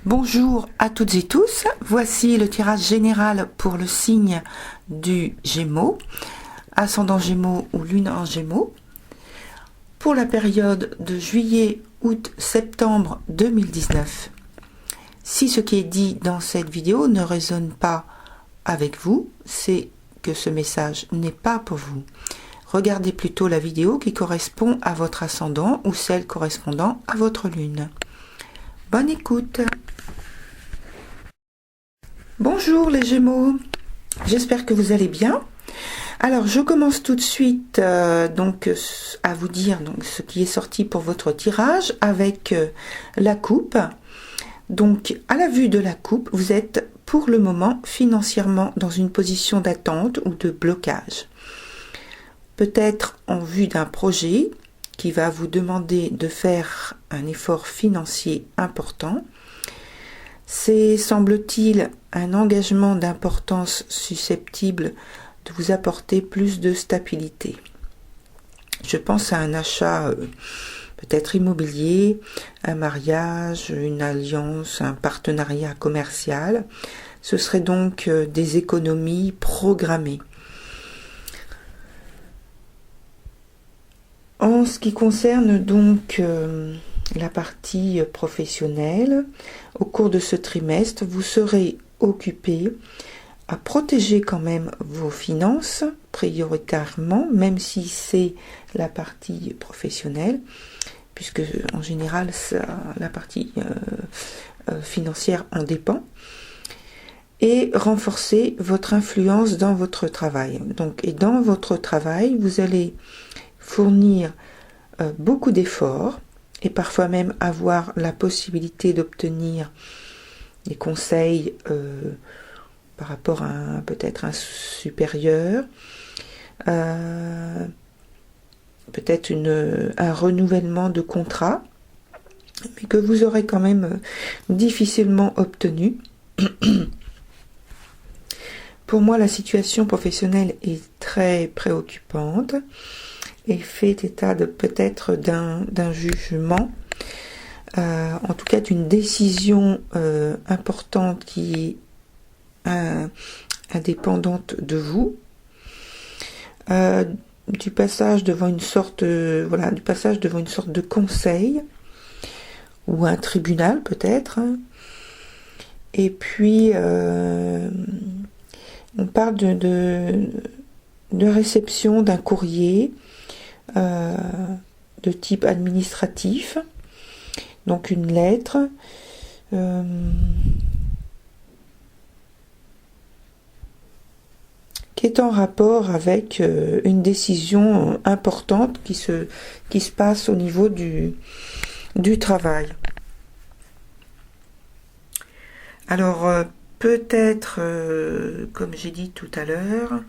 Bonjour à toutes et tous, voici le tirage général pour le signe du Gémeaux, ascendant Gémeaux ou lune en Gémeaux, pour la période de juillet, août, septembre 2019. Si ce qui est dit dans cette vidéo ne résonne pas avec vous, c'est que ce message n'est pas pour vous. Regardez plutôt la vidéo qui correspond à votre ascendant ou celle correspondant à votre lune. Bonne écoute. Bonjour les Gémeaux, j'espère que vous allez bien. Alors je commence tout de suite à vous dire ce qui est sorti pour votre tirage avec la coupe. Donc à la vue de la coupe, vous êtes pour le moment financièrement dans une position d'attente ou de blocage. Peut-être en vue d'un projet qui va vous demander de faire un effort financier important. C'est, semble-t-il, un engagement d'importance susceptible de vous apporter plus de stabilité. Je pense à un achat peut-être immobilier, un mariage, une alliance, un partenariat commercial. Ce serait donc des économies programmées. En ce qui concerne donc la partie professionnelle, au cours de ce trimestre, vous serez occupé à protéger quand même vos finances prioritairement, même si c'est la partie professionnelle, puisque en général la partie financière en dépend, et renforcer votre influence dans votre travail. Et dans votre travail, vous allez fournir beaucoup d'efforts et parfois même avoir la possibilité d'obtenir des conseils par rapport à peut-être un supérieur, peut-être un renouvellement de contrat, mais que vous aurez quand même difficilement obtenu. Pour moi, la situation professionnelle est très préoccupante et fait état de peut-être d'un jugement, en tout cas d'une décision importante qui est indépendante de vous, du passage devant une sorte de conseil ou un tribunal peut-être, et puis on parle de réception d'un courrier de type administratif, donc une lettre qui est en rapport avec une décision importante qui se passe au niveau du travail. Alors peut-être, comme j'ai dit tout à l'heure,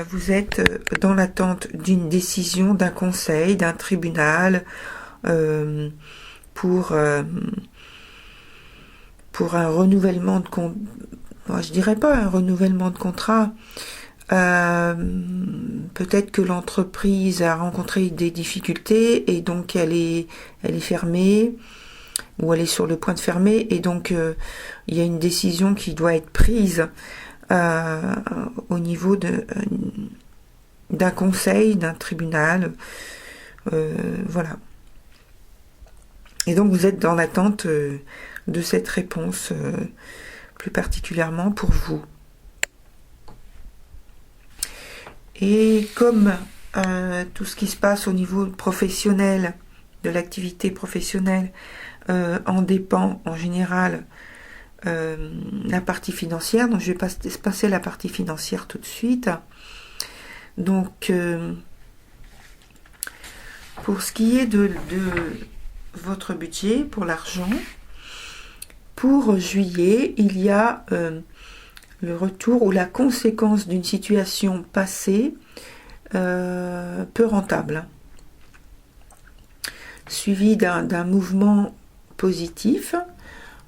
vous êtes dans l'attente d'une décision, d'un conseil, d'un tribunal pour un renouvellement de contrat. Je dirais pas un renouvellement de contrat. Peut-être que l'entreprise a rencontré des difficultés et donc elle est fermée, ou elle est sur le point de fermer, et donc il y a une décision qui doit être prise au niveau d'un conseil, d'un tribunal, voilà. Et donc vous êtes dans l'attente de cette réponse, plus particulièrement pour vous. Et comme tout ce qui se passe au niveau professionnel, de l'activité professionnelle, en dépend en général la partie financière, donc je vais passer la partie financière tout de suite. Donc pour ce qui est de votre budget pour l'argent, pour juillet, il y a le retour ou la conséquence d'une situation passée peu rentable, suivi d'un mouvement positif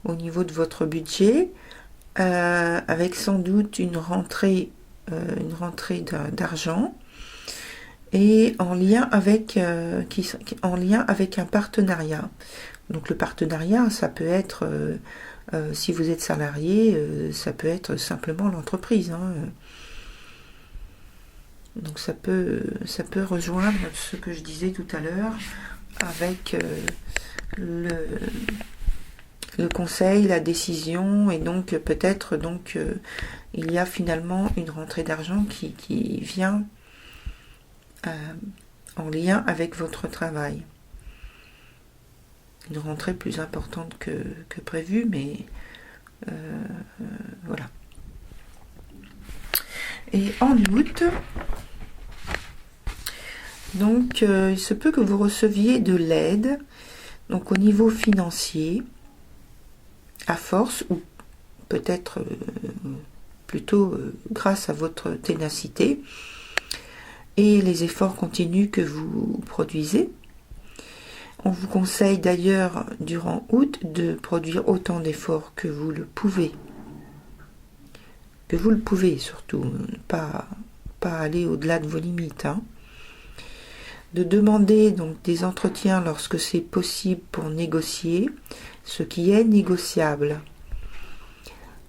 au niveau de votre budget, avec sans doute une rentrée d'argent, et en lien avec un partenariat. Donc le partenariat, ça peut être, si vous êtes salarié, ça peut être simplement l'entreprise. Hein. Donc ça peut rejoindre ce que je disais tout à l'heure avec le conseil, la décision, et donc peut-être il y a finalement une rentrée d'argent qui vient en lien avec votre travail. Une rentrée plus importante que prévu, mais voilà. Et en août, donc il se peut que vous receviez de l'aide, donc au niveau financier, à force, ou peut-être plutôt grâce à votre ténacité et les efforts continus que vous produisez. On vous conseille d'ailleurs durant août de produire autant d'efforts que vous le pouvez. Que vous le pouvez surtout, pas aller au-delà de vos limites. Hein. De demander donc des entretiens lorsque c'est possible pour négocier ce qui est négociable.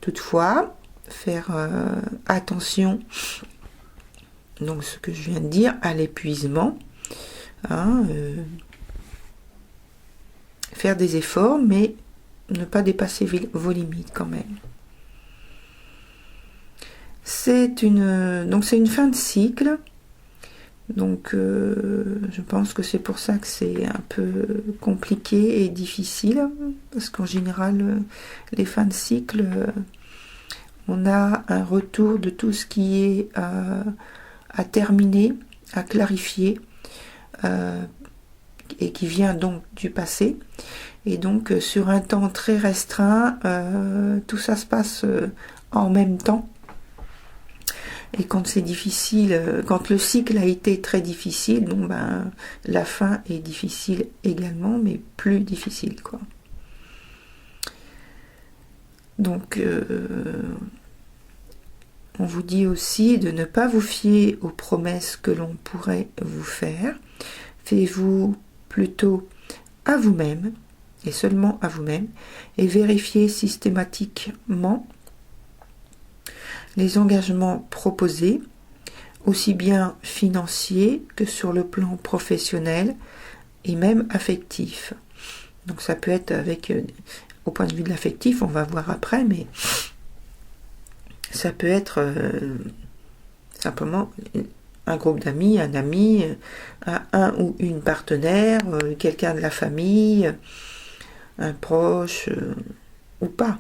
Toutefois, faire attention, donc ce que je viens de dire, à l'épuisement. Hein, faire des efforts, mais ne pas dépasser vos limites quand même. C'est une fin de cycle. Donc je pense que c'est pour ça que c'est un peu compliqué et difficile, parce qu'en général les fins de cycle, on a un retour de tout ce qui est à terminer, à clarifier, et qui vient donc du passé, et donc sur un temps très restreint, tout ça se passe en même temps. Et quand c'est difficile, quand le cycle a été très difficile, bon ben la fin est difficile également, mais plus difficile, quoi. Donc on vous dit aussi de ne pas vous fier aux promesses que l'on pourrait vous faire. Fiez-vous plutôt à vous-même, et seulement à vous-même, et vérifiez systématiquement les engagements proposés, aussi bien financiers que sur le plan professionnel et même affectif. Donc ça peut être au point de vue de l'affectif, on va voir après, mais ça peut être simplement un groupe d'amis, un ami, un ou une partenaire, quelqu'un de la famille, un proche ou pas.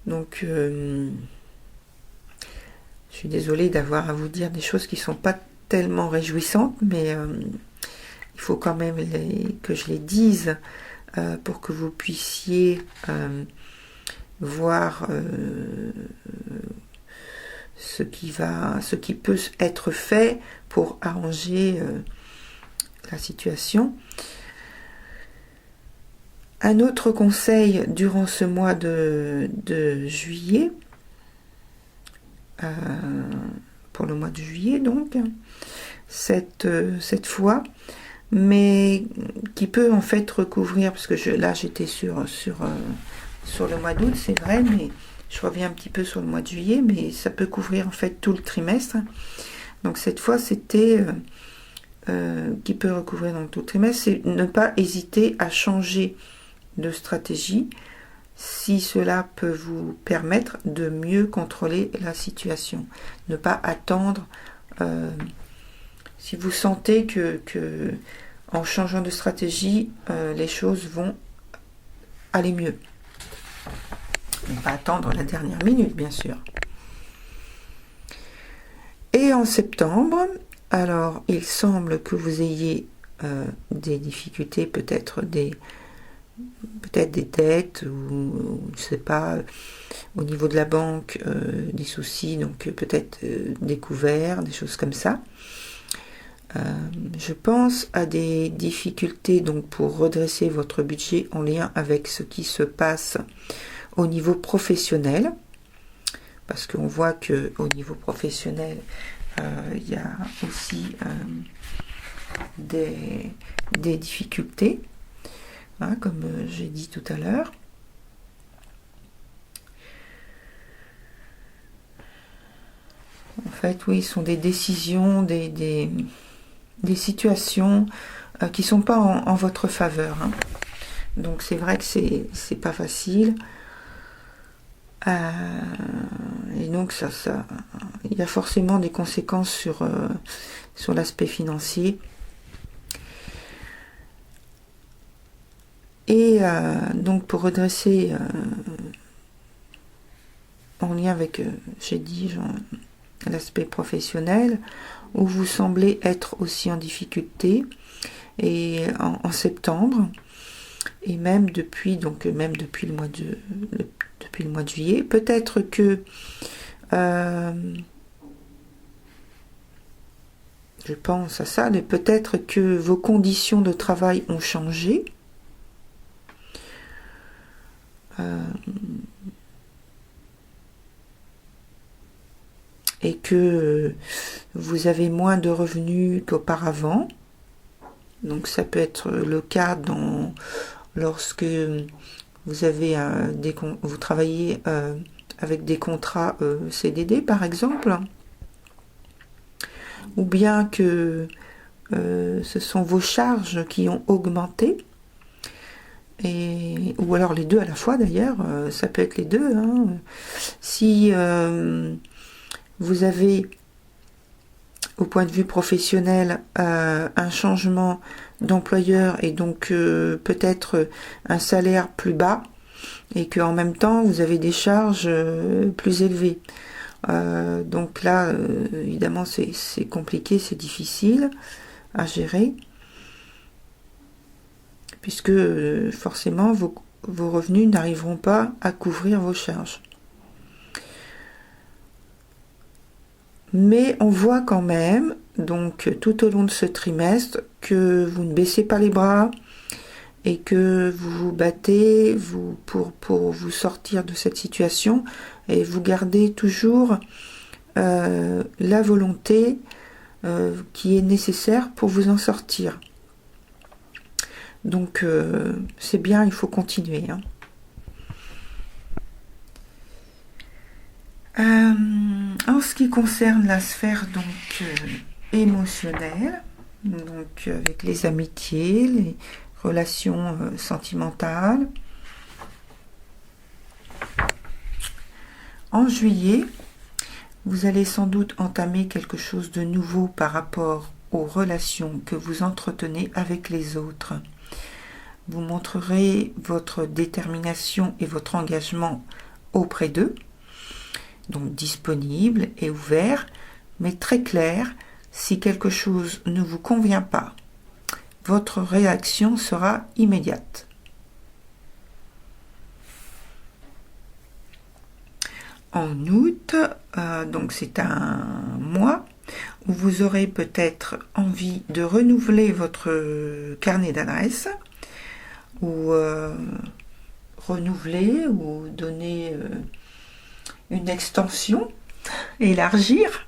Donc, je suis désolée d'avoir à vous dire des choses qui ne sont pas tellement réjouissantes, mais il faut quand même que je les dise pour que vous puissiez voir ce qui peut être fait pour arranger la situation. Un autre conseil durant ce mois de juillet, pour le mois de juillet donc, cette fois, mais qui peut en fait recouvrir, parce que là j'étais sur le mois d'août, c'est vrai, mais je reviens un petit peu sur le mois de juillet, mais ça peut couvrir en fait tout le trimestre. Donc cette fois c'était qui peut recouvrir dans tout le trimestre, c'est ne pas hésiter à changer de stratégie si cela peut vous permettre de mieux contrôler la situation. Ne pas attendre, si vous sentez que en changeant de stratégie, les choses vont aller mieux. Ne pas attendre la dernière minute, bien sûr. Et en septembre, alors il semble que vous ayez des difficultés, peut-être des dettes, ou je ne sais pas, au niveau de la banque, des soucis, donc peut-être découverts, des choses comme ça. Je pense à des difficultés donc pour redresser votre budget en lien avec ce qui se passe au niveau professionnel, parce qu'on voit que au niveau professionnel, il y a aussi des difficultés, hein, comme j'ai dit tout à l'heure. En fait, oui, ce sont des décisions, des situations qui ne sont pas en votre faveur, hein. Donc c'est vrai que c'est pas facile. Et donc il y a forcément des conséquences sur l'aspect financier. Et donc pour redresser en lien avec, j'ai dit, l'aspect professionnel, où vous semblez être aussi en difficulté, et en septembre, et même depuis le mois de juillet, peut-être que je pense à ça, mais peut-être que vos conditions de travail ont changé. Et que vous avez moins de revenus qu'auparavant. Donc ça peut être le cas lorsque vous avez vous travaillez avec des contrats CDD par exemple, ou bien que ce sont vos charges qui ont augmenté, ou alors les deux à la fois d'ailleurs, ça peut être les deux, hein. Si vous avez, au point de vue professionnel, un changement d'employeur et donc peut-être un salaire plus bas, et qu'en même temps vous avez des charges plus élevées. Donc là, évidemment, c'est compliqué, c'est difficile à gérer, puisque forcément vos revenus n'arriveront pas à couvrir vos charges. Mais on voit quand même, donc tout au long de ce trimestre, que vous ne baissez pas les bras et que vous vous battez pour vous sortir de cette situation, et vous gardez toujours la volonté qui est nécessaire pour vous en sortir. Donc c'est bien, il faut continuer, hein. En ce qui concerne la sphère donc émotionnelle, donc avec les amitiés, les relations sentimentales, en juillet, vous allez sans doute entamer quelque chose de nouveau par rapport aux relations que vous entretenez avec les autres. Vous montrerez votre détermination et votre engagement auprès d'eux, donc disponible et ouvert, mais très clair. Si quelque chose ne vous convient pas, votre réaction sera immédiate. En août, donc c'est un mois où vous aurez peut-être envie de renouveler votre carnet d'adresses, ou renouveler ou donner une extension, élargir.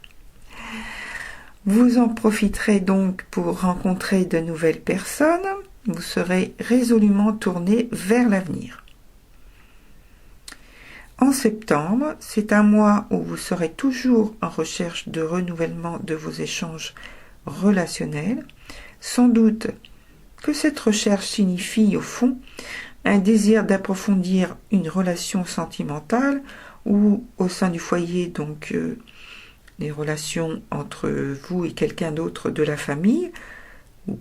Vous en profiterez donc pour rencontrer de nouvelles personnes. Vous serez résolument tourné vers l'avenir. En septembre, c'est un mois où vous serez toujours en recherche de renouvellement de vos échanges relationnels. Sans doute que cette recherche signifie au fond un désir d'approfondir une relation sentimentale, ou au sein du foyer, donc les relations entre vous et quelqu'un d'autre de la famille, ou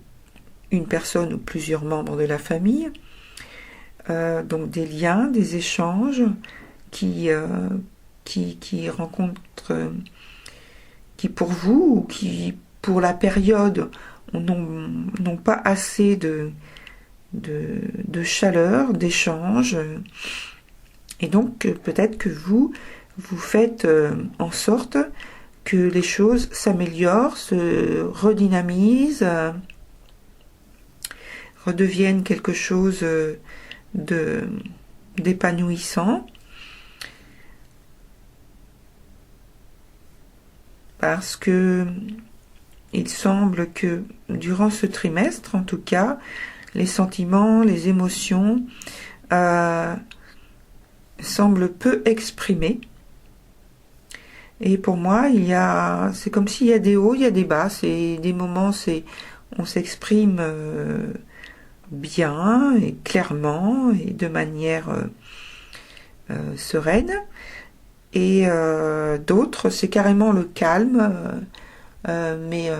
une personne ou plusieurs membres de la famille, donc des liens, des échanges qui rencontrent, qui pour vous, ou qui pour la période n'ont pas assez de chaleur, d'échange, et donc peut-être que vous faites en sorte que les choses s'améliorent, se redynamisent, redeviennent quelque chose d'épanouissant. parce que il semble que durant ce trimestre, en tout cas, les sentiments, les émotions semblent peu exprimés. Et pour moi, c'est comme s'il y a des hauts, il y a des bas. C'est des moments, on s'exprime bien et clairement et de manière sereine. Et d'autres, c'est carrément le calme, mais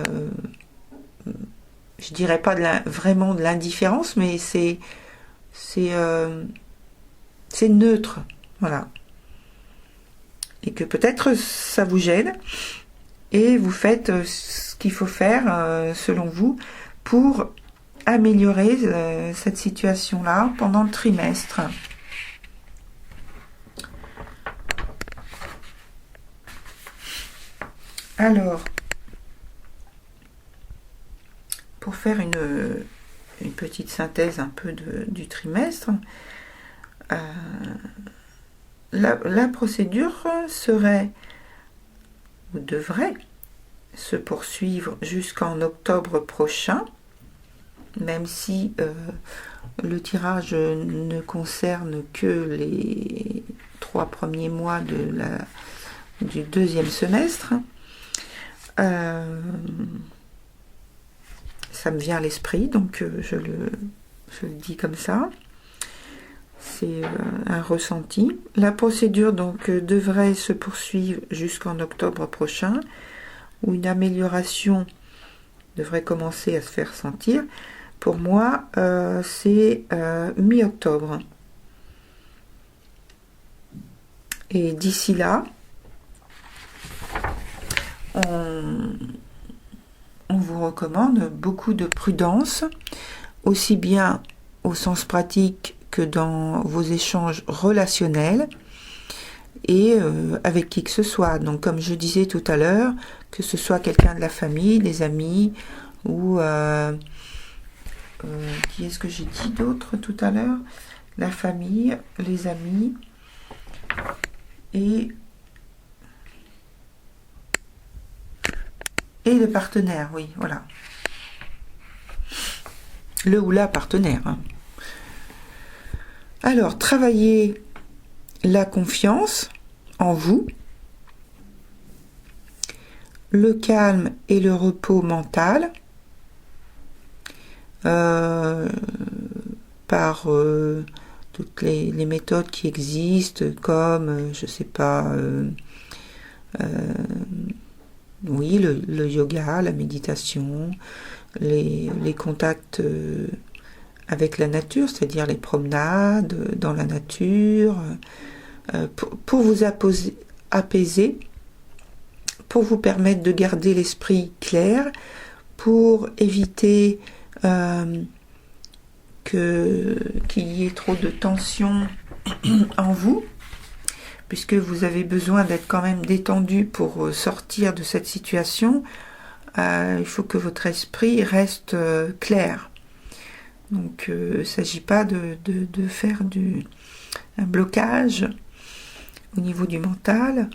je dirais pas vraiment de l'indifférence, mais c'est neutre, voilà. Et que peut-être ça vous gêne, et vous faites ce qu'il faut faire, selon vous, pour améliorer cette situation-là pendant le trimestre. Alors, pour faire une petite synthèse un peu du trimestre, la procédure serait, ou devrait, se poursuivre jusqu'en octobre prochain, même si le tirage ne concerne que les 3 premiers mois du deuxième semestre. Ça me vient à l'esprit, donc je le dis comme ça. C'est un ressenti. La procédure donc devrait se poursuivre jusqu'en octobre prochain, où une amélioration devrait commencer à se faire sentir. Pour moi, c'est mi-octobre. Et d'ici là, on vous recommande beaucoup de prudence, aussi bien au sens pratique que dans vos échanges relationnels et avec qui que ce soit. Donc comme je disais tout à l'heure, que ce soit quelqu'un de la famille, des amis, ou qui est-ce que j'ai dit d'autre tout à l'heure? La famille, les amis et le partenaire, oui, voilà. Le ou la partenaire. Hein. Alors, travaillez la confiance en vous, le calme et le repos mental par toutes les méthodes qui existent, comme, je sais pas, oui, le yoga, la méditation, les contacts avec la nature, c'est-à-dire les promenades dans la nature, pour vous apaiser, pour vous permettre de garder l'esprit clair, pour éviter qu'il y ait trop de tension en vous, puisque vous avez besoin d'être quand même détendu pour sortir de cette situation. Il faut que votre esprit reste clair. Donc il ne s'agit pas de faire un blocage au niveau du mental.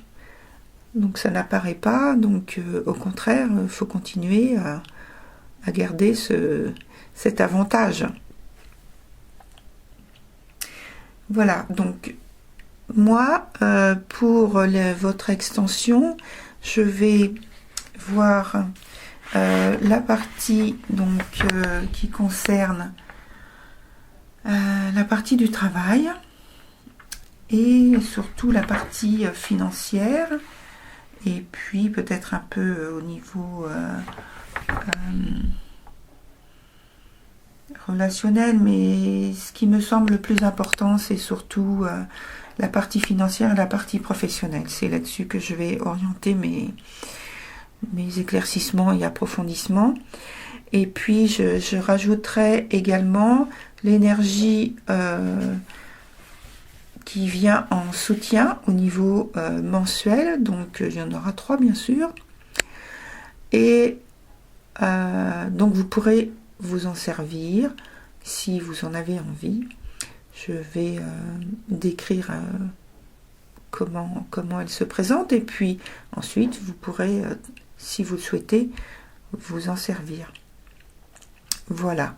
Donc ça n'apparaît pas. Donc au contraire, il faut continuer à garder cet avantage. Voilà, donc moi, pour votre extension, je vais voir la partie donc qui concerne la partie du travail et surtout la partie financière, et puis peut-être un peu au niveau relationnel, mais ce qui me semble le plus important, c'est surtout la partie financière et la partie professionnelle. C'est là-dessus que je vais orienter mes éclaircissements et approfondissements. Et puis je rajouterai également l'énergie qui vient en soutien au niveau mensuel. Donc il y en aura 3 bien sûr. Et donc vous pourrez vous en servir si vous en avez envie. Je vais décrire comment elle se présente, et puis ensuite vous pourrez si vous le souhaitez vous en servir. Voilà.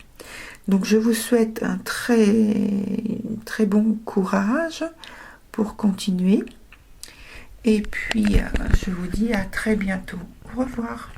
Donc je vous souhaite un très bon courage pour continuer. Et puis je vous dis à très bientôt. Au revoir.